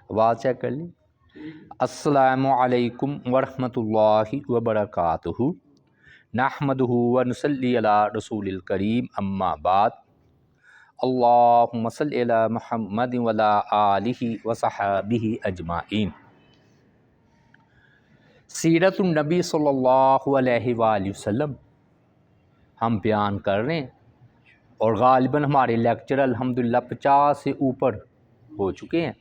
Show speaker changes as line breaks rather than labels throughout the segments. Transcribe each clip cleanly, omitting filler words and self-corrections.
آواز چیک کر لی۔ السلام علیکم ورحمۃ اللہ وبرکاتہ، نحمدہ ونصلی علی رسول الکریم، اما بعد، اللہم صلی علی محمد وعلی آلہ وصحبہ اجمعین۔ سیرت النبی صلی اللہ علیہ وآلہ وسلم ہم بیان کر رہے ہیں، اور غالباً ہمارے لیکچر الحمدللہ 50 سے اوپر ہو چکے ہیں،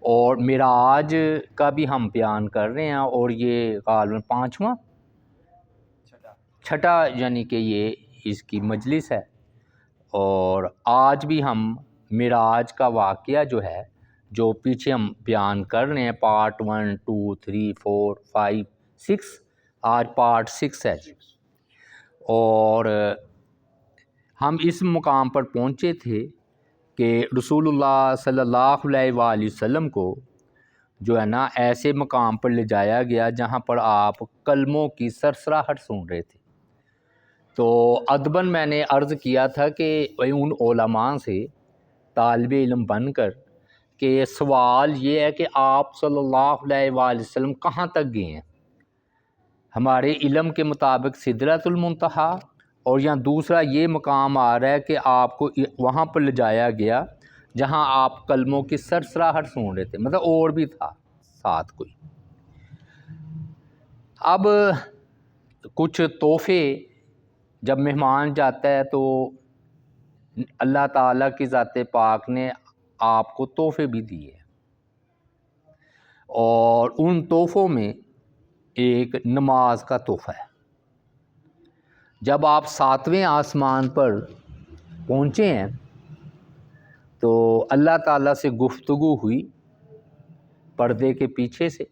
اور معراج کا بھی ہم بیان کر رہے ہیں، اور یہ غالباً 5واں چھٹا یعنی کہ یہ اس کی مجلس ہے۔ اور آج بھی ہم معراج کا واقعہ جو پیچھے ہم بیان کر رہے ہیں، پارٹ 1 2 3 4 5 6، آج پارٹ 6 ہے جی۔ اور ہم اس مقام پر پہنچے تھے کہ رسول اللہ صلی اللہ علیہ وآلہ وسلم کو جو ہے نا ایسے مقام پر لے جایا گیا جہاں پر آپ کلموں کی سرسراہٹ سن رہے تھے۔ تو ادباً میں نے عرض کیا تھا کہ ان علماء سے طالب علم بن کر کہ سوال یہ ہے کہ آپ صلی اللہ علیہ وآلہ وسلم کہاں تک گئے ہیں؟ ہمارے علم کے مطابق سدرۃ المنتہا، اور یہاں دوسرا یہ مقام آ رہا ہے کہ آپ کو وہاں پر لے جایا گیا جہاں آپ کلموں کی سرسراہٹ سن رہے تھے، مطلب اور بھی تھا ساتھ کوئی۔ اب کچھ تحفے جب مہمان جاتا ہے تو اللہ تعالیٰ کی ذات پاک نے آپ کو تحفے بھی دیے، اور ان تحفوں میں ایک نماز کا تحفہ ہے۔ جب آپ 7ویں آسمان پر پہنچے ہیں تو اللہ تعالیٰ سے گفتگو ہوئی پردے کے پیچھے سے،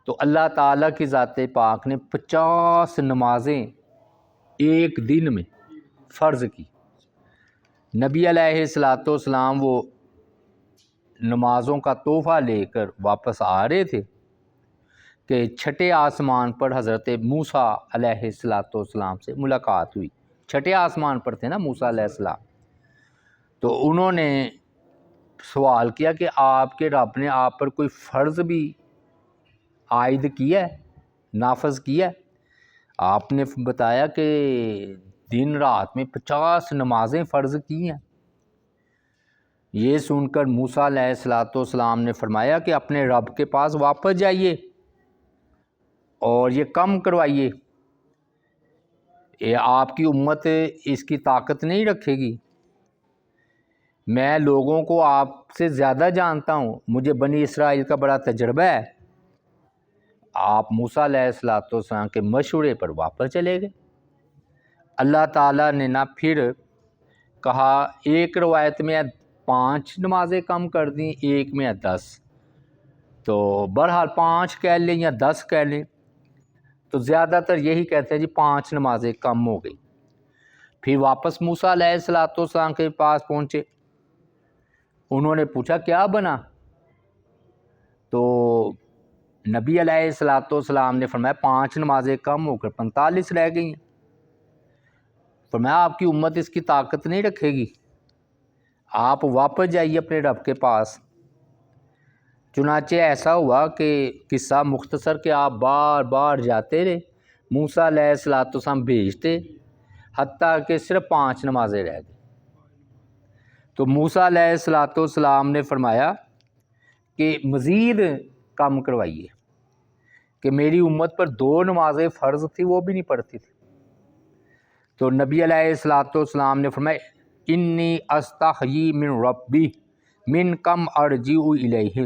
تو اللہ تعالیٰ کی ذات پاک نے 50 نمازیں ایک دن میں فرض کی۔ نبی علیہ السلام وہ نمازوں کا تحفہ لے کر واپس آ رہے تھے کہ چھٹے آسمان پر حضرت موسیٰ علیہ السلام سے ملاقات ہوئی۔ چھٹے آسمان پر تھے نا موسیٰ علیہ السلام، تو انہوں نے سوال کیا کہ آپ کے رب نے آپ پر کوئی فرض بھی عائد کیا ہے، نافذ کیا ہے؟ آپ نے بتایا کہ دن رات میں 50 نمازیں فرض کی ہیں۔ یہ سن کر موسیٰ علیہ السلام نے فرمایا کہ اپنے رب کے پاس واپس جائیے اور یہ کم کروائیے، یہ آپ کی امت اس کی طاقت نہیں رکھے گی، میں لوگوں کو آپ سے زیادہ جانتا ہوں، مجھے بنی اسرائیل کا بڑا تجربہ ہے۔ آپ موسیٰ علیہ السلام کے مشورے پر واپس چلے گئے۔ اللہ تعالیٰ نے نہ پھر کہا، ایک روایت میں 5 نمازیں کم کر دیں، ایک میں 10، تو بہرحال 5 کہہ لیں یا 10 کہہ لیں، تو زیادہ تر یہی کہتے ہیں جی 5 نمازیں کم ہو گئی۔ پھر واپس موسیٰ علیہ السلام کے پاس پہنچے، انہوں نے پوچھا کیا بنا؟ تو نبی علیہ السلام نے فرمایا 5 نمازیں کم ہو کر 45 رہ گئی ہیں۔ فرمایا آپ کی امت اس کی طاقت نہیں رکھے گی، آپ واپس جائیے اپنے رب کے پاس۔ چنانچہ ایسا ہوا کہ قصہ مختصر کہ آپ بار بار جاتے رہے، موسیٰ علیہ السلام بھیجتے، حتیٰ کہ صرف 5 نمازیں رہ گئی۔ تو موسیٰ علیہ السلام نے فرمایا کہ مزید کم کروائیے، کہ میری امت پر 2 نمازیں فرض تھی وہ بھی نہیں پڑھتی تھی۔ تو نبی علیہ السلام نے فرمایا انی استحیی من ربی من کم ارجع الیہ،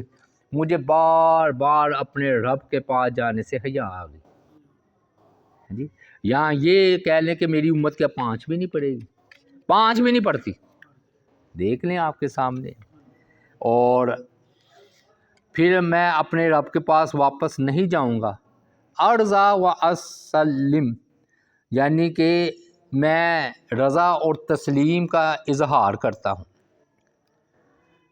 مجھے بار بار اپنے رب کے پاس جانے سے حیا آ گئی جی۔ یہاں یہ کہہ لیں کہ میری امت کیا 5 بھی نہیں پڑھے گی، 5 بھی نہیں پڑھتی، دیکھ لیں آپ کے سامنے۔ اور پھر میں اپنے رب کے پاس واپس نہیں جاؤں گا، ارضا و اسلم، یعنی کہ میں رضا اور تسلیم کا اظہار کرتا ہوں۔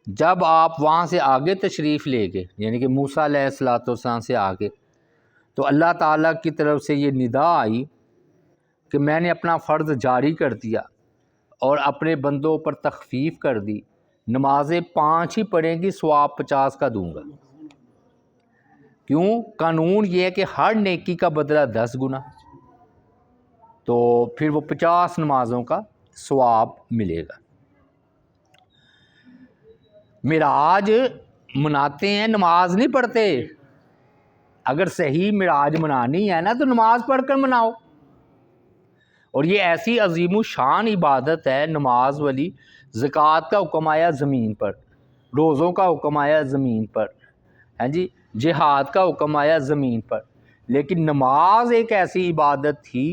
جب آپ وہاں سے آگے تشریف لے گئے، یعنی کہ موسیٰ علیہ السلام سے آگے، تو اللہ تعالیٰ کی طرف سے یہ ندا آئی کہ میں نے اپنا فرض جاری کر دیا اور اپنے بندوں پر تخفیف کر دی، نمازیں 5 ہی پڑھیں گی ثواب 50 کا دوں گا. کیوں؟ قانون یہ ہے کہ ہر نیکی کا بدلہ 10 گنا، تو پھر وہ 50 نمازوں کا ثواب ملے گا. معراج مناتے ہیں، نماز نہیں پڑھتے. اگر صحیح معراج منانی ہے نا تو نماز پڑھ کر مناؤ. اور یہ ایسی عظیم الشان عبادت ہے نماز والی. زکوٰۃ کا حکم آیا زمین پر، روزوں کا حکم آیا زمین پر، ہاں جی، جہاد کا حکم آیا زمین پر. لیکن نماز ایک ایسی عبادت تھی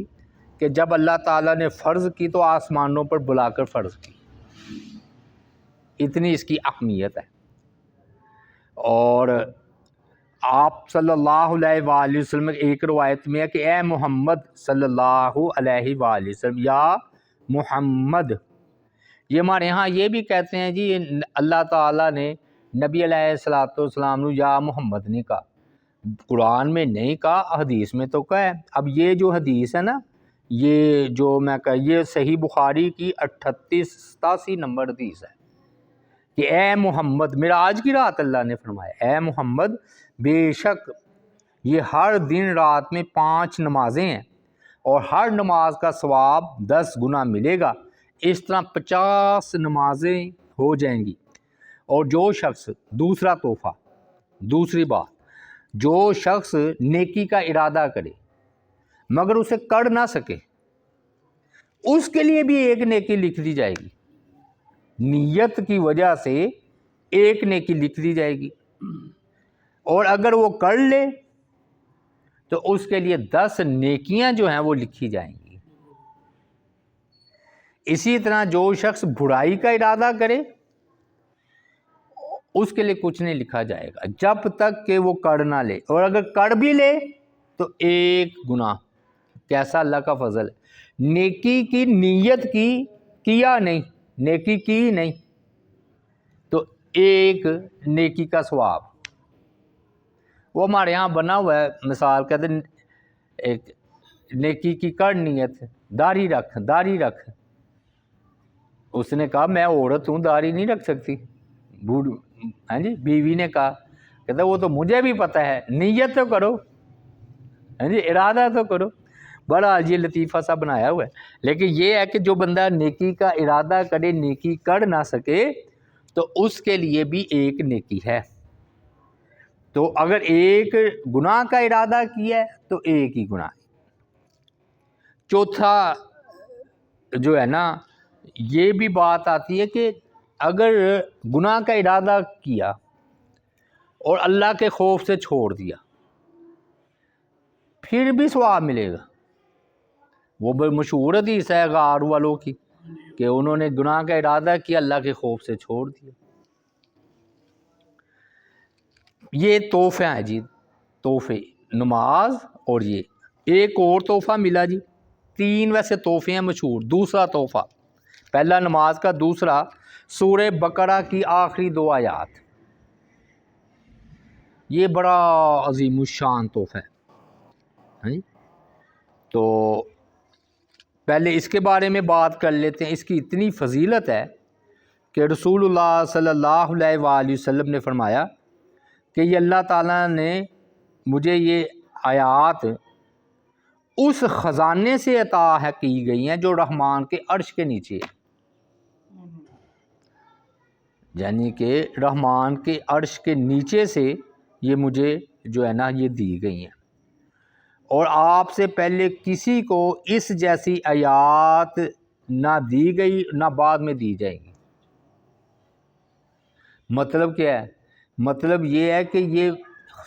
کہ جب اللہ تعالیٰ نے فرض کی تو آسمانوں پر بلا کر فرض کی. اتنی اس کی اہمیت ہے. اور آپ صلی اللہ علیہ وآلہ وسلم ایک روایت میں ہے کہ اے محمد صلی اللہ علیہ وآلہ وسلم، یا محمد. یہ ہمارے ہاں یہ بھی کہتے ہیں جی اللہ تعالیٰ نے نبی علیہ الصلوۃ والسلام نے یا محمد نہیں کہا، قرآن میں نہیں کہا، حدیث میں تو کہا ہے. اب یہ جو حدیث ہے نا، یہ جو میں یہ صحیح بخاری کی 88-87 نمبر حدیث ہے کہ اے محمد، معراج کی رات اللہ نے فرمایا اے محمد، بے شک یہ ہر دن رات میں 5 نمازیں ہیں اور ہر نماز کا ثواب 10 گنا ملے گا. اس طرح 50 نمازیں ہو جائیں گی. اور جو شخص دوسرا تحفہ، دوسری بات، جو شخص نیکی کا ارادہ کرے مگر اسے کر نہ سکے، اس کے لیے بھی ایک نیکی لکھ دی جائے گی. نیت کی وجہ سے ایک نیکی لکھ دی جائے گی، اور اگر وہ کر لے تو اس کے لیے 10 نیکیاں جو ہیں وہ لکھی جائیں گی. اسی طرح جو شخص برائی کا ارادہ کرے اس کے لیے کچھ نہیں لکھا جائے گا جب تک کہ وہ کر نہ لے، اور اگر کر بھی لے تو ایک گناہ. کیسا اللہ کا فضل ہے، نیکی کی نیت کی، کیا نہیں، نیکی کی نہیں، تو ایک نیکی کا ثواب. وہ ہمارے ہاں بنا ہوا ہے مثال، کہتے ہیں ایک نیکی کی کر نیت، داڑھی رکھ، داڑھی رکھ. اس نے کہا میں عورت ہوں، داڑھی نہیں رکھ سکتی. ہاں جی، بیوی نے کہا، کہتا وہ تو مجھے بھی پتہ ہے، نیت تو کرو، ہاں جی، ارادہ تو کرو. بڑا یہ لطیفہ سا بنایا ہوا ہے. لیکن یہ ہے کہ جو بندہ نیکی کا ارادہ کرے نیکی کر نہ سکے تو اس کے لیے بھی ایک نیکی ہے. تو اگر ایک گناہ کا ارادہ کیا ہے تو ایک ہی گناہ. چوتھا جو ہے نا، یہ بھی بات آتی ہے کہ اگر گناہ کا ارادہ کیا اور اللہ کے خوف سے چھوڑ دیا پھر بھی ثواب ملے گا. وہ بڑی مشہور حدیث ہے غار والوں کی کہ انہوں نے گناہ کا ارادہ کیا، اللہ کے خوف سے چھوڑ دیا. یہ تحفے ہیں جی، تحفے، نماز. اور یہ ایک اور تحفہ ملا جی. 3 ویسے تحفے ہیں مشہور. دوسرا تحفہ، پہلا نماز کا، دوسرا سورہ بقرہ کی آخری 2 آیات. یہ بڑا عظیم الشان تحفہ ہے. تو پہلے اس کے بارے میں بات کر لیتے ہیں. اس کی اتنی فضیلت ہے کہ رسول اللہ صلی اللہ علیہ وآلہ وسلم نے فرمایا کہ یہ اللہ تعالیٰ نے مجھے یہ آیات اس خزانے سے عطا ہے کی گئی ہیں جو رحمان کے عرش کے نیچے ہے. یعنی کہ رحمان کے عرش کے نیچے سے یہ مجھے جو ہے نا یہ دی گئی ہیں، اور آپ سے پہلے کسی کو اس جیسی آیات نہ دی گئی نہ بعد میں دی جائیں گی. مطلب کیا ہے؟ مطلب یہ ہے کہ یہ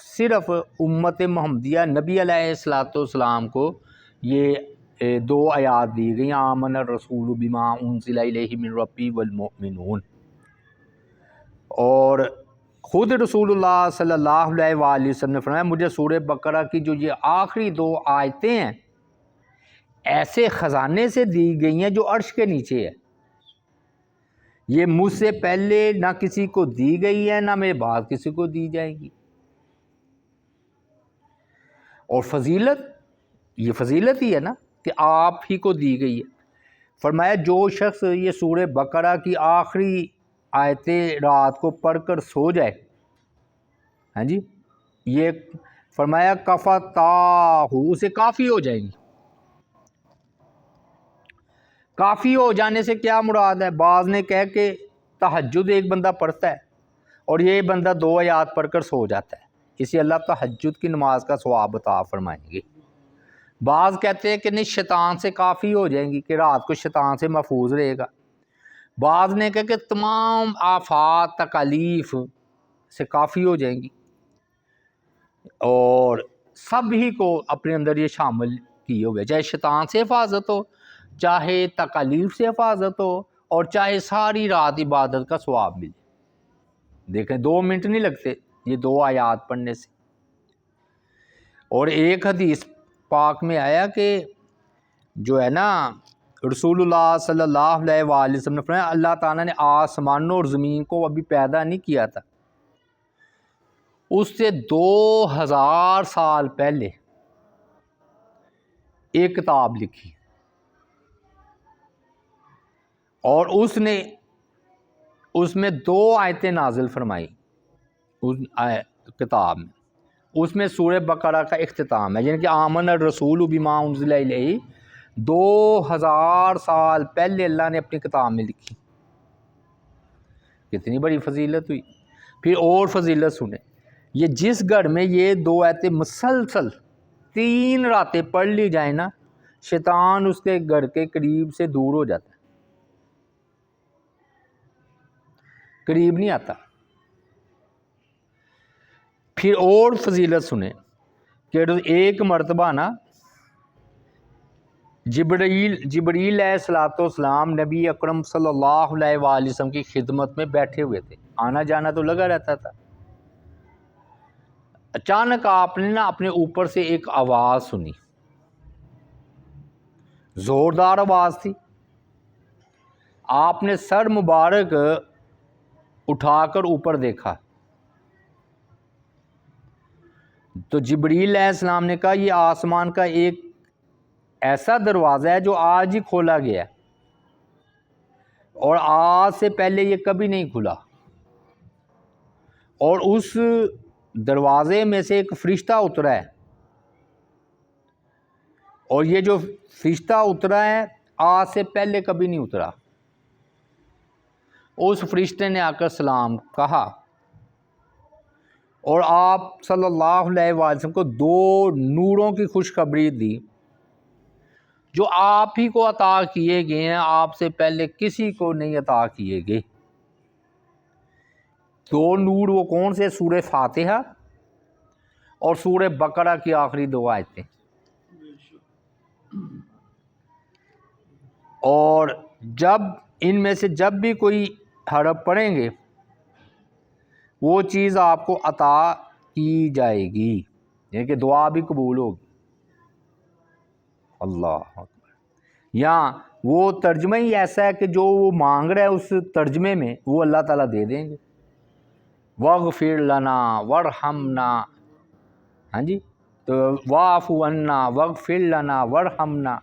صرف امت محمدیہ نبی علیہ الصلوۃ والسلام کو یہ 2 آیات دی گئی، آمن الرسول بما انزل الیہ من ربہ والمؤمنون. اور خود رسول اللہ صلی اللہ علیہ وآلہ وسلم نے فرمایا مجھے سورہ بقرہ کی جو یہ آخری 2 آیتیں ہیں ایسے خزانے سے دی گئی ہیں جو عرش کے نیچے ہے. یہ مجھ سے پہلے نہ کسی کو دی گئی ہے نہ میرے بعد کسی کو دی جائے گی. اور فضیلت، یہ فضیلت ہی ہے نا کہ آپ ہی کو دی گئی ہے. فرمایا جو شخص یہ سورہ بقرہ کی آخری آیتیں رات کو پڑھ کر سو جائے، ہاں جی، یہ فرمایا کفتاہ، اسے کافی ہو جائیں گی۔ کافی ہو جانے سے کیا مراد ہے؟ بعض نے کہا کہ تہجد ایک بندہ پڑھتا ہے اور یہ بندہ 2 آیات پڑھ کر سو جاتا ہے، اسے اللہ تہجد کی نماز کا ثواب عطا فرمائیں گے۔ بعض کہتے ہیں کہ نہیں، شیطان سے کافی ہو جائیں گی، کہ رات کو شیطان سے محفوظ رہے گا۔ بعض نے کہا کہ تمام آفات تکالیف سے کافی ہو جائیں گی، اور سب ہی کو اپنے اندر یہ شامل کیے ہوئے، چاہے شیطان سے حفاظت ہو، چاہے تکالیف سے حفاظت ہو، اور چاہے ساری رات عبادت کا ثواب ملے۔ دیکھیں 2 منٹ نہیں لگتے یہ 2 آیات پڑھنے سے۔ اور ایک حدیث پاک میں آیا کہ جو ہے نا، رسول اللہ صلی اللہ علیہ وآلہ وسلم نے فرمایا اللہ تعالیٰ نے آسمانوں اور زمین کو ابھی پیدا نہیں کیا تھا، اس سے 2000 سال پہلے ایک کتاب لکھی، اور اس میں 2 آیتیں نازل فرمائی اس کتاب میں۔ اس میں سورہ بقرہ کا اختتام ہے، یعنی کہ آمن الرسول بما انزل الیہ 2000 سال پہلے اللہ نے اپنی کتاب میں لکھی۔ کتنی بڑی فضیلت ہوئی۔ پھر اور فضیلت سنیں، یہ جس گھر میں یہ 2 آیتیں مسلسل 3 راتیں پڑھ لی جائیں نا، شیطان اس کے گھر کے قریب سے دور ہو جاتا ہے، قریب نہیں آتا۔ پھر اور فضیلت سنیں کہ ایک مرتبہ نا جبریل علیہ السلام نبی اکرم صلی اللہ علیہ وآلہ وسلم کی خدمت میں بیٹھے ہوئے تھے، آنا جانا تو لگا رہتا تھا۔ اچانک آپ نے نا اپنے اوپر سے ایک آواز سنی، زوردار آواز تھی۔ آپ نے سر مبارک اٹھا کر اوپر دیکھا تو جبریل علیہ السلام نے کہا یہ آسمان کا ایک ایسا دروازہ ہے جو آج ہی کھولا گیا ہے، اور آج سے پہلے یہ کبھی نہیں کھلا، اور اس دروازے میں سے ایک فرشتہ اترا ہے، اور یہ جو فرشتہ اترا ہے آج سے پہلے کبھی نہیں اترا۔ اس فرشتے نے آ کر سلام کہا، اور آپ صلی اللہ علیہ وسلم کو 2 نوروں کی خوشخبری دی جو آپ ہی کو عطا کیے گئے ہیں، آپ سے پہلے کسی کو نہیں عطا کیے گئے۔ 2 نور وہ کون سے؟ سورہ فاتحہ اور سورہ بقرہ کی آخری 2 آیتیں۔ اور جب ان میں سے جب بھی کوئی حرف پڑھیں گے وہ چیز آپ کو عطا کی جائے گی، یعنی کہ دعا بھی قبول ہوگی۔ اللہ اکبر۔ یا وہ ترجمہ ہی ایسا ہے کہ جو وہ مانگ رہا ہے اس ترجمے میں وہ اللہ تعالیٰ دے دیں گے۔ واغفر لنا ورحمنا، ہاں جی، تو واعف عنا واغفر لنا ورحمنا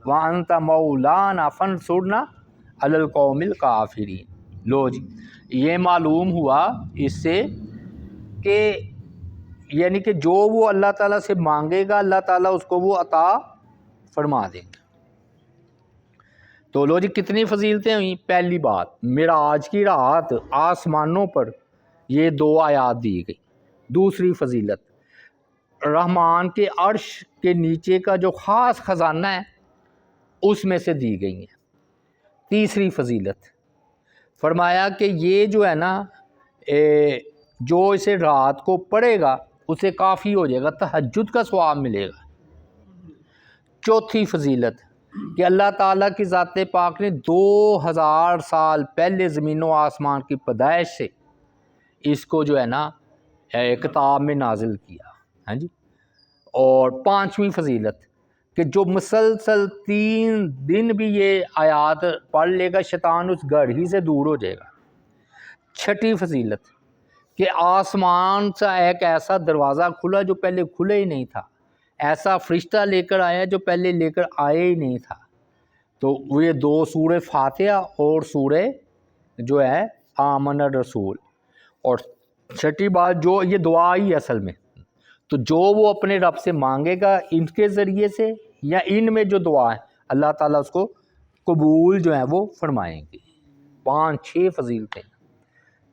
وانت مولانا فانصرنا علی القوم الکافرین۔ لو جی، یہ معلوم ہوا اس سے کہ یعنی کہ جو وہ اللہ تعالیٰ سے مانگے گا اللہ تعالیٰ اس کو وہ عطا فرما دیں گے۔ تو لو جی کتنی فضیلتیں ہوئیں۔ پہلی بات، معراج کی رات آسمانوں پر یہ 2 آیات دی گئی۔ دوسری فضیلت، رحمان کے عرش کے نیچے کا جو خاص خزانہ ہے اس میں سے دی گئی ہیں۔ تیسری فضیلت، فرمایا کہ یہ جو ہے نا جو اسے رات کو پڑھے گا اسے کافی ہو جائے گا، تہجد کا ثواب ملے گا۔ چوتھی فضیلت کہ اللہ تعالیٰ کی ذات پاک نے 2000 سال پہلے زمین و آسمان کی پیدائش سے اس کو جو ہے نا کتاب میں نازل کیا، ہاں جی۔ اور 5ویں فضیلت کہ جو مسلسل 3 دن بھی یہ آیات پڑھ لے گا شیطان اس گھر ہی سے دور ہو جائے گا۔ 6ٹھی فضیلت کہ آسمان سے ایک ایسا دروازہ کھلا جو پہلے کھلے ہی نہیں تھا، ایسا فرشتہ لے کر آیا جو پہلے لے کر آئے ہی نہیں تھا۔ تو وہ یہ 2 سورہ فاتحہ اور سورہ جو ہے آمن الرسول، اور چھٹی بات جو یہ دعا ہی اصل میں، تو جو وہ اپنے رب سے مانگے گا ان کے ذریعے سے یا ان میں جو دعا ہے اللہ تعالیٰ اس کو قبول جو ہے وہ فرمائیں گے۔ 5-6 فضیلتیں،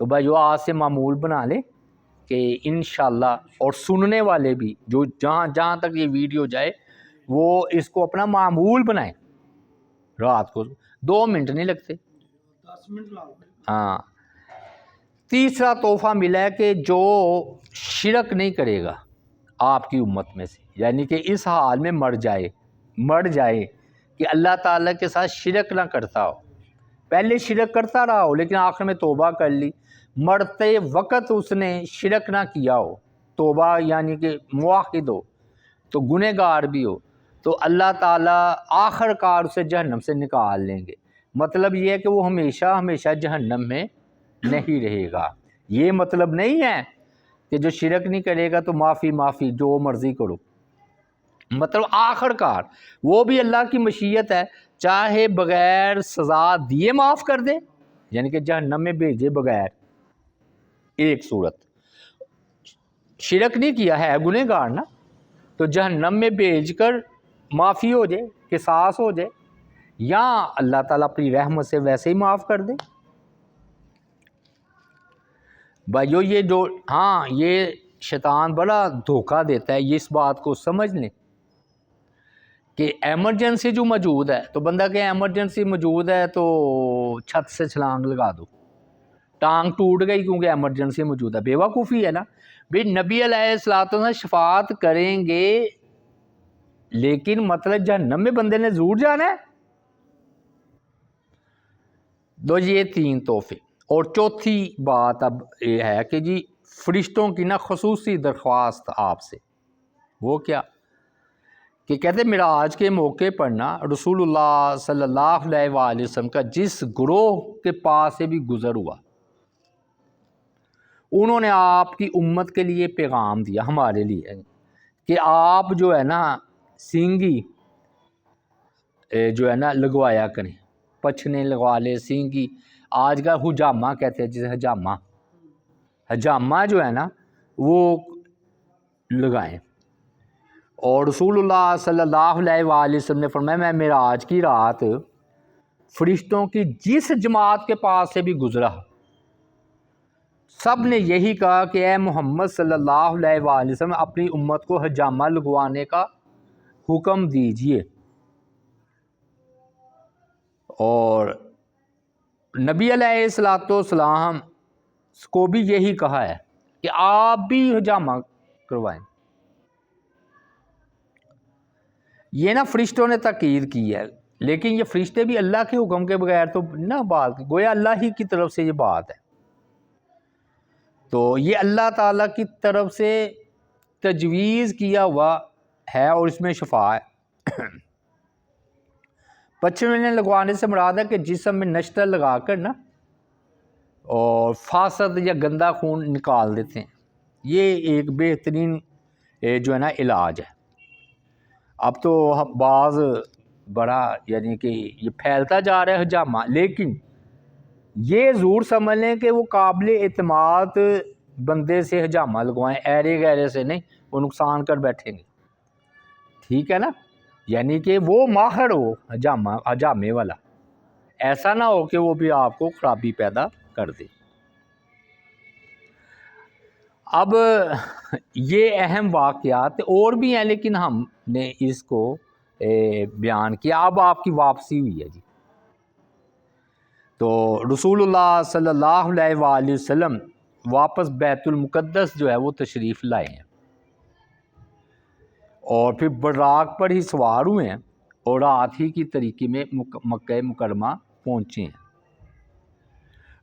تو بھائی جو آج سے معمول بنا لیں کہ انشاءاللہ، اور سننے والے بھی جو جہاں تک یہ ویڈیو جائے وہ اس کو اپنا معمول بنائیں، رات کو 2 منٹ نہیں لگتے،
10 منٹ لاؤ۔
ہاں۔ تیسرا تحفہ ملا ہے کہ جو شرک نہیں کرے گا آپ کی امت میں سے، یعنی کہ اس حال میں مر جائے کہ اللہ تعالیٰ کے ساتھ شرک نہ کرتا ہو، پہلے شرک کرتا رہا ہو لیکن آخر میں توبہ کر لی، مرتے وقت اس نے شرک نہ کیا ہو، توبہ یعنی کہ موحد ہو تو گنہگار بھی ہو، تو اللہ تعالیٰ آخر کار اسے جہنم سے نکال لیں گے۔ مطلب یہ ہے کہ وہ ہمیشہ ہمیشہ جہنم میں نہیں رہے گا۔ یہ مطلب نہیں ہے کہ جو شرک نہیں کرے گا تو معافی جو مرضی کرو، مطلب آخر کار وہ بھی اللہ کی مشیت ہے، چاہے بغیر سزا دیے معاف کر دے، یعنی کہ جہنم میں بھیجے بغیر، ایک صورت شرک نہیں کیا ہے گنہگار نا، تو جہنم میں بھیج کر معافی ہو جائے، قصاص ہو جائے، یا اللہ تعالیٰ اپنی رحمت سے ویسے ہی معاف کر دے۔ بھائیو یہ جو یہ شیطان بڑا دھوکہ دیتا ہے، یہ اس بات کو سمجھ لیں کہ ایمرجنسی جو موجود ہے تو بندہ کہ ایمرجنسی موجود ہے تو چھت سے چھلانگ لگا دو، ٹانگ ٹوٹ گئی کیونکہ ایمرجنسی موجود ہے، بے وقوفی ہے نا۔ بھئی نبی علیہ الصلوۃ شفاعت کریں گے لیکن مطلب جہنم میں بندے نے ضرور جانا ہے۔ دو یہ 3 تحفے، اور چوتھی بات اب یہ ہے کہ جی فرشتوں کی نا خصوصی درخواست آپ سے، وہ کیا کہ کہتے معراج کے موقع پر نا رسول اللہ صلی اللہ علیہ وآلہ وسلم کا جس گروہ کے پاس سے بھی گزر ہوا انہوں نے آپ کی امت کے لیے پیغام دیا، ہمارے لیے، کہ آپ جو ہے نا سینگی جو ہے نا لگوایا کریں، پچھنے لگوا لے سینگی، آج کا حجامہ کہتے ہیں جسے حجامہ جو ہے نا وہ لگائیں۔ اور رسول اللہ صلی اللہ علیہ وآلہ وسلم نے فرمایا میں معراج کی رات فرشتوں کی جس جماعت کے پاس سے بھی گزرا سب نے یہی کہا کہ اے محمد صلی اللہ علیہ وآلہ وسلم اپنی امت کو حجامہ لگوانے کا حکم دیجئے، اور نبی علیہ السلام کو بھی یہی کہا ہے کہ آپ بھی حجامہ کروائیں۔ یہ نا فرشتوں نے تاکید کی ہے، لیکن یہ فرشتے بھی اللہ کے حکم کے بغیر تو نہ بات، گویا اللہ ہی کی طرف سے یہ بات ہے، تو یہ اللہ تعالیٰ کی طرف سے تجویز کیا ہوا ہے اور اس میں شفا ہے۔ پچھنے لگوانے سے مراد ہے کہ جسم میں نشتر لگا کر نا اور فاسد یا گندا خون نکال دیتے ہیں، یہ ایک بہترین جو ہے نا علاج ہے۔ اب تو بعض بڑا یعنی کہ یہ پھیلتا جا رہا ہے حجامہ، لیکن یہ ضرور سمجھ لیں کہ وہ قابل اعتماد بندے سے حجامہ لگوائیں، ایرے غیرے سے نہیں، وہ نقصان کر بیٹھیں گے، ٹھیک ہے نا، یعنی کہ وہ ماہر ہو حجامے والا، ایسا نہ ہو کہ وہ بھی آپ کو خرابی پیدا کر دے۔ اب یہ اہم واقعات اور بھی ہیں لیکن ہم نے اس کو بیان کیا۔ اب آپ کی واپسی ہوئی ہے جی، تو رسول اللہ صلی اللہ علیہ وآلہ وسلم واپس بیت المقدس جو ہے وہ تشریف لائے ہیں، اور پھر براق پر ہی سوار ہوئے ہیں اور رات ہی کی طریقے میں مکہ مکرمہ پہنچے ہیں۔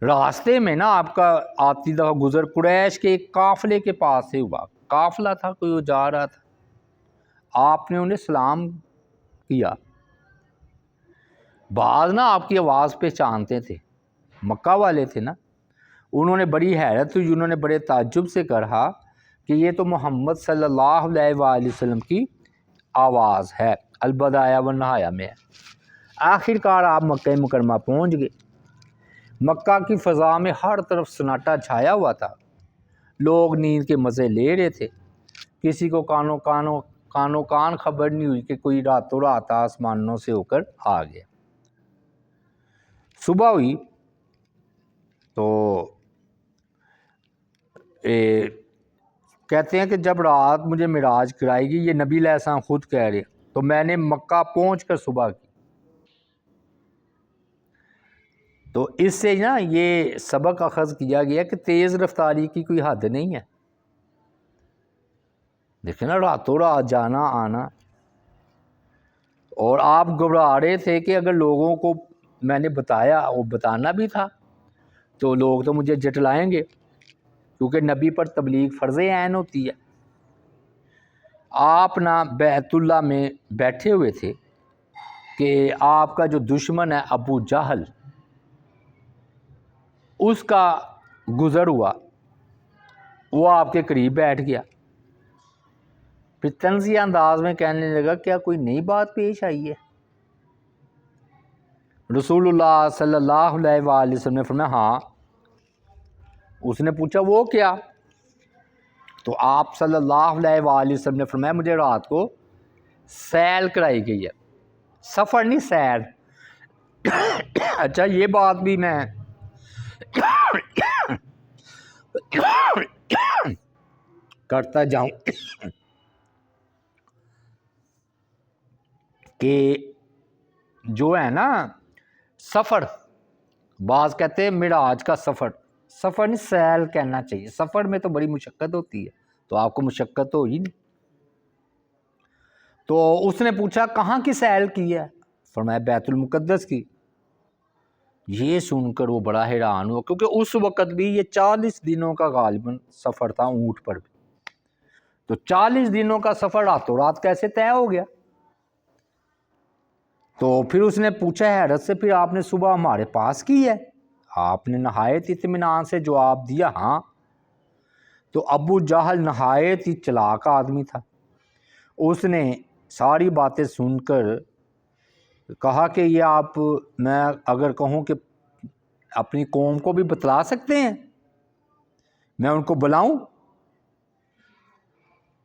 راستے میں نا آپ کا آتی دفعہ گزر قریش کے ایک قافلے کے پاس سے ہوا، قافلہ تھا، کوئی وہ جا رہا تھا، آپ نے انہیں سلام کیا، بعض نا آپ کی آواز پہچانتے تھے، مکہ والے تھے نا، انہوں نے بڑی حیرت ہوئی، انہوں نے بڑے تعجب سے کہا کہ یہ تو محمد صلی اللہ علیہ وآلہ وسلم کی آواز ہے، البدایہ والنہایہ میں ہے۔ آخر کار آپ مکہ مکرمہ پہنچ گئے۔ مکہ کی فضا میں ہر طرف سناٹا چھایا ہوا تھا، لوگ نیند کے مزے لے رہے تھے، کسی کو کانوں کان خبر نہیں ہوئی کہ کوئی راتوں رات آسمانوں سے ہو کر آ گیا۔ صبح ہوئی تو کہتے ہیں کہ جب رات مجھے معراج کرائے گی، یہ نبی علیہ السلام خود کہہ رہے، تو میں نے مکہ پہنچ کر صبح کی۔ تو اس سے نا یہ سبق اخذ کیا گیا کہ تیز رفتاری کی کوئی حد نہیں ہے۔ دیکھیں نا، راتوں رات جانا آنا، اور آپ گھبرا رہے تھے کہ اگر لوگوں کو میں نے بتایا، وہ بتانا بھی تھا، تو لوگ تو مجھے جٹلائیں گے، کیونکہ نبی پر تبلیغ فرض عین ہوتی ہے۔ آپ نا بیت اللہ میں بیٹھے ہوئے تھے کہ آپ کا جو دشمن ہے ابو جہل، اس کا گزر ہوا، وہ آپ کے قریب بیٹھ گیا، پھر طنزیہ انداز میں کہنے لگا کیا کوئی نئی بات پیش آئی ہے؟ رسول اللہ صلی اللہ علیہ وآلہ وسلم نے فرمایا ہاں۔ اس نے پوچھا وہ کیا؟ تو آپ صلی اللہ علیہ وآلہ وسلم نے فرمایا مجھے رات کو سیل کرائی گئی ہے، سفر نہیں، سیر۔ اچھا یہ بات بھی میں کرتا جاؤں کہ جو ہے نا سفر، بعض کہتے ہیں معراج کا سفر نہیں، سیل کہنا چاہیے، سفر میں تو بڑی مشقت ہوتی ہے، تو آپ کو مشقت تو ہوئی نہیں۔ تو اس نے پوچھا کہاں کی سیل کی ہے؟ فرمایا بیت المقدس کی۔ یہ سن کر وہ بڑا حیران ہوا، کیونکہ اس وقت بھی یہ 40 دنوں کا غالباً سفر تھا اونٹ پر بھی، تو 40 دنوں کا سفر راتوں رات کیسے طے ہو گیا؟ تو پھر اس نے پوچھا حیرت سے پھر آپ نے صبح ہمارے پاس کی ہے؟ آپ نے نہایت اطمینان سے جواب دیا ہاں۔ تو ابو جہل نہایت ہی چلاک آدمی تھا، اس نے ساری باتیں سن کر کہا کہ یہ میں اگر کہوں کہ اپنی قوم کو بھی بتلا سکتے ہیں، میں ان کو بلاؤں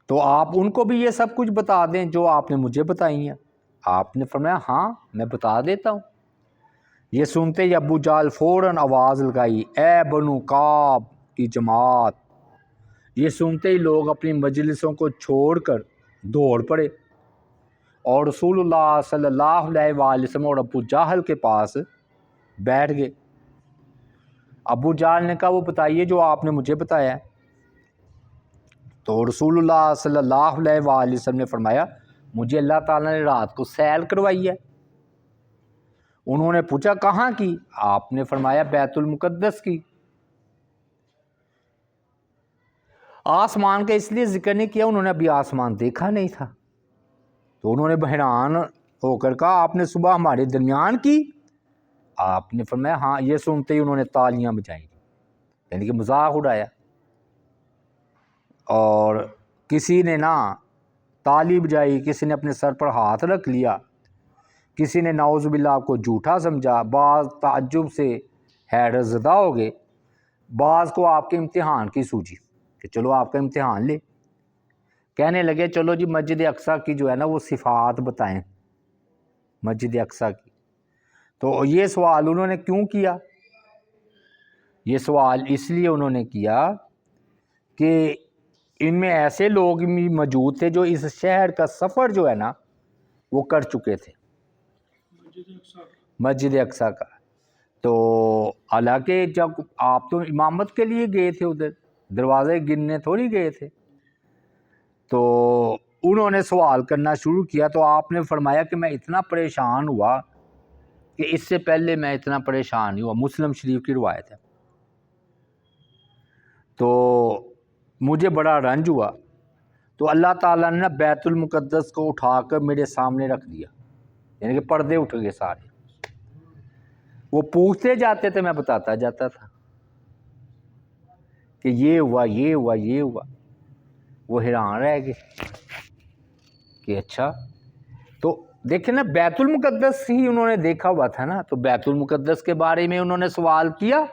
تو آپ ان کو بھی یہ سب کچھ بتا دیں جو آپ نے مجھے بتائی ہیں۔ آپ نے فرمایا ہاں میں بتا دیتا ہوں۔ یہ سنتے ہی ابو جہل فوراً آواز لگائی اے بنو کعب کی جماعت۔ یہ سنتے ہی لوگ اپنی مجلسوں کو چھوڑ کر دوڑ پڑے اور رسول اللہ صلی اللہ علیہ وآلہ وسلم اور ابو جہل کے پاس بیٹھ گئے۔ ابو جہل نے کہا وہ بتائیے جو آپ نے مجھے بتایا ہے۔ تو رسول اللہ صلی اللہ علیہ وآلہ وسلم نے فرمایا مجھے اللہ تعالیٰ نے رات کو سیل کروائی ہے۔ انہوں نے پوچھا کہاں کی؟ آپ نے فرمایا بیت المقدس کی۔ آسمان کا اس لیے ذکر نہیں کیا، انہوں نے ابھی آسمان دیکھا نہیں تھا، تو انہوں نے حیران ہو کر کہا آپ نے صبح ہمارے درمیان کی؟ آپ نے فرمایا ہاں۔ یہ سنتے ہی انہوں نے تالیاں بجائیں، یعنی کہ مذاق اڑایا، اور کسی نے نا تالی بجائی، کسی نے اپنے سر پر ہاتھ رکھ لیا، کسی نے نعوذ باللہ کو جھوٹا سمجھا، بعض تعجب سے حیرت زدہ ہو گئے، بعض کو آپ کے امتحان کی سوجی کہ چلو آپ کا امتحان لے، کہنے لگے چلو جی مسجد اقصیٰ کی جو ہے نا وہ صفات بتائیں، مسجد اقصیٰ کی۔ تو یہ سوال انہوں نے کیوں کیا؟ یہ سوال اس لیے انہوں نے کیا کہ ان میں ایسے لوگ بھی موجود تھے جو اس شہر کا سفر جو ہے نا وہ کر چکے تھے، مسجد اقصیٰ کا۔ تو حالانکہ جب آپ تو امامت کے لیے گئے تھے ادھر، دروازے گننے تھوڑی گئے تھے، تو انہوں نے سوال کرنا شروع کیا، تو آپ نے فرمایا کہ میں اتنا پریشان ہوا کہ اس سے پہلے میں اتنا پریشان نہیں ہوا۔ مسلم شریف کی روایت ہے۔ تو مجھے بڑا رنج ہوا، تو اللہ تعالیٰ نے بیت المقدس کو اٹھا کر میرے سامنے رکھ دیا، یعنی کہ پردے اٹھ گئے سارے۔ وہ پوچھتے جاتے تھے میں بتاتا جاتا تھا کہ یہ ہوا یہ ہوا یہ ہوا، وہ حیران رہ گئے کہ اچھا۔ تو دیکھیں نا بیت المقدس ہی انہوں نے دیکھا ہوا تھا نا، تو بیت المقدس کے بارے میں انہوں نے سوال کیا۔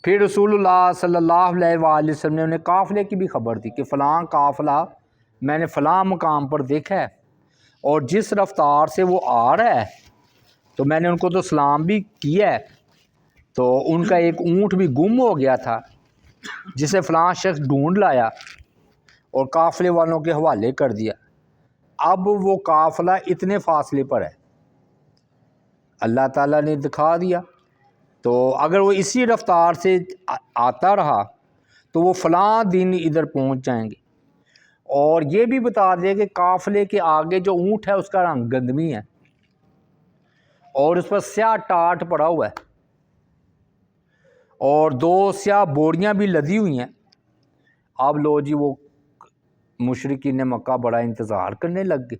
پھر رسول اللہ صلی اللہ علیہ وآلہ وسلم نے انہیں قافلے کی بھی خبر دی کہ فلاں قافلہ میں نے فلاں مقام پر دیکھا ہے، اور جس رفتار سے وہ آ رہا ہے تو میں نے ان کو تو سلام بھی کیا ہے، تو ان کا ایک اونٹ بھی گم ہو گیا تھا جسے فلاں شخص ڈھونڈ لایا اور قافلے والوں کے حوالے کر دیا۔ اب وہ قافلہ اتنے فاصلے پر ہے، اللہ تعالیٰ نے دکھا دیا، تو اگر وہ اسی رفتار سے آتا رہا تو وہ فلاں دن ادھر پہنچ جائیں گے۔ اور یہ بھی بتا دیا کہ قافلے کے آگے جو اونٹ ہے اس کا رنگ گندمی ہے اور اس پر سیاہ ٹاٹ پڑا ہوا ہے، اور 2 سیاہ بوریاں بھی لدی ہوئی ہیں۔ اب لو جی وہ مشرکین مکہ بڑا انتظار کرنے لگ گئے،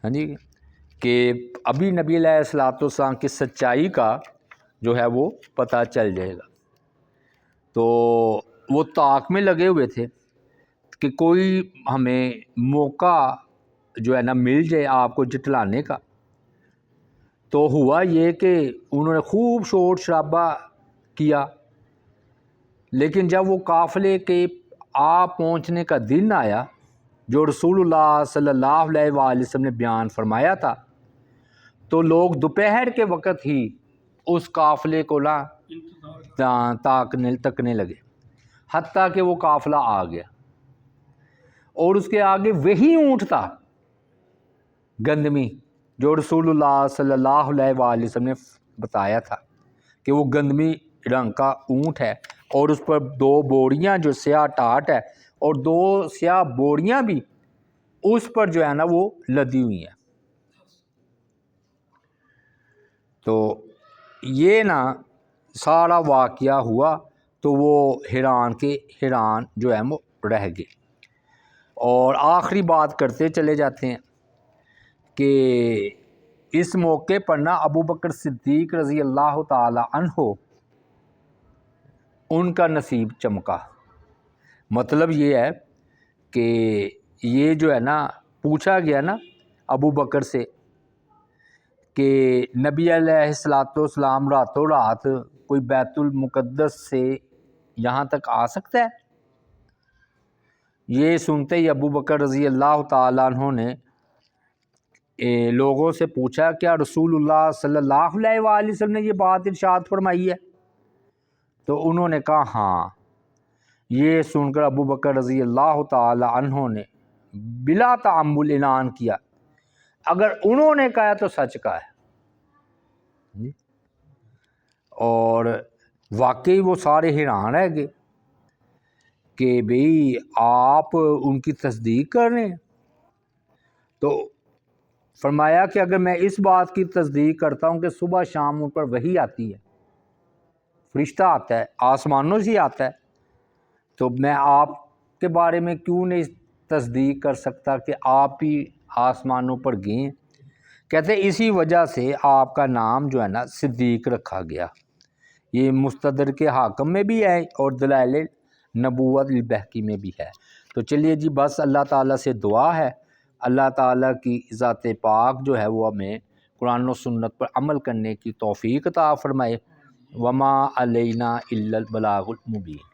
ہاں جی، کہ ابھی نبی علیہ الصلوۃ والسلام کی سچائی کا جو ہے وہ پتہ چل جائے گا۔ تو وہ طاق میں لگے ہوئے تھے کہ کوئی ہمیں موقع جو ہے نا مل جائے آپ کو جٹلانے کا۔ تو ہوا یہ کہ انہوں نے خوب شور شرابہ کیا، لیکن جب وہ قافلے کے پہنچنے کا دن آیا جو رسول اللہ صلی اللہ علیہ وآلہ وسلم نے بیان فرمایا تھا، تو لوگ دوپہر کے وقت ہی اس قافلے کو تکنے لگے، حتیٰ کہ وہ قافلہ آ گیا اور اس کے آگے وہی اونٹ تھا گندمی جو رسول اللہ صلی اللہ علیہ وآلہ وسلم نے بتایا تھا کہ وہ گندمی رنگ کا اونٹ ہے، اور اس پر 2 بوریاں جو سیاہ ٹاٹ ہے اور 2 سیاہ بوریاں بھی اس پر جو ہے نا وہ لدی ہوئی ہیں۔ تو یہ نا سارا واقعہ ہوا تو وہ حیران کے حیران جو ہے وہ رہ گئے۔ اور آخری بات کرتے چلے جاتے ہیں کہ اس موقع پر نا ابو بکر صدیق رضی اللہ تعالی عنہ ان کا نصیب چمکا۔ مطلب یہ ہے کہ یہ جو ہے نا پوچھا گیا نا ابو بکر سے کہ نبی علیہ الصلوۃ والسلام راتوں رات کوئی بیت المقدس سے یہاں تک آ سکتا ہے؟ یہ سنتے ہی ابو بکر رضی اللہ تعالیٰ عنہ نے لوگوں سے پوچھا کیا رسول اللہ صلی اللہ علیہ وآلہ وسلم نے یہ بات ارشاد فرمائی ہے؟ تو انہوں نے کہا ہاں۔ یہ سن کر ابو بکر رضی اللہ تعالی عنہ نے بلا تعمل اعلان کیا اگر انہوں نے کہا تو سچ کہا ہے۔ اور واقعی وہ سارے حیران رہ گئے کہ بھئی آپ ان کی تصدیق کر رہے ہیں۔ تو فرمایا کہ اگر میں اس بات کی تصدیق کرتا ہوں کہ صبح شام ان پر وحی آتی ہے، فرشتہ آتا ہے، آسمانوں سے آتا ہے، تو میں آپ کے بارے میں کیوں نہیں تصدیق کر سکتا کہ آپ ہی آسمانوں پر گئے ہیں؟ کہتے ہیں اسی وجہ سے آپ کا نام جو ہے نا صدیق رکھا گیا۔ یہ مستدرک کے حاکم میں بھی ہے اور دلائل نبوت البہقی میں بھی ہے۔ تو چلیے جی بس اللہ تعالیٰ سے دعا ہے اللہ تعالیٰ کی ذات پاک جو ہے وہ ہمیں قرآن و سنت پر عمل کرنے کی توفیق عطا فرمائے۔ وما علینا الا البلاغ المبین۔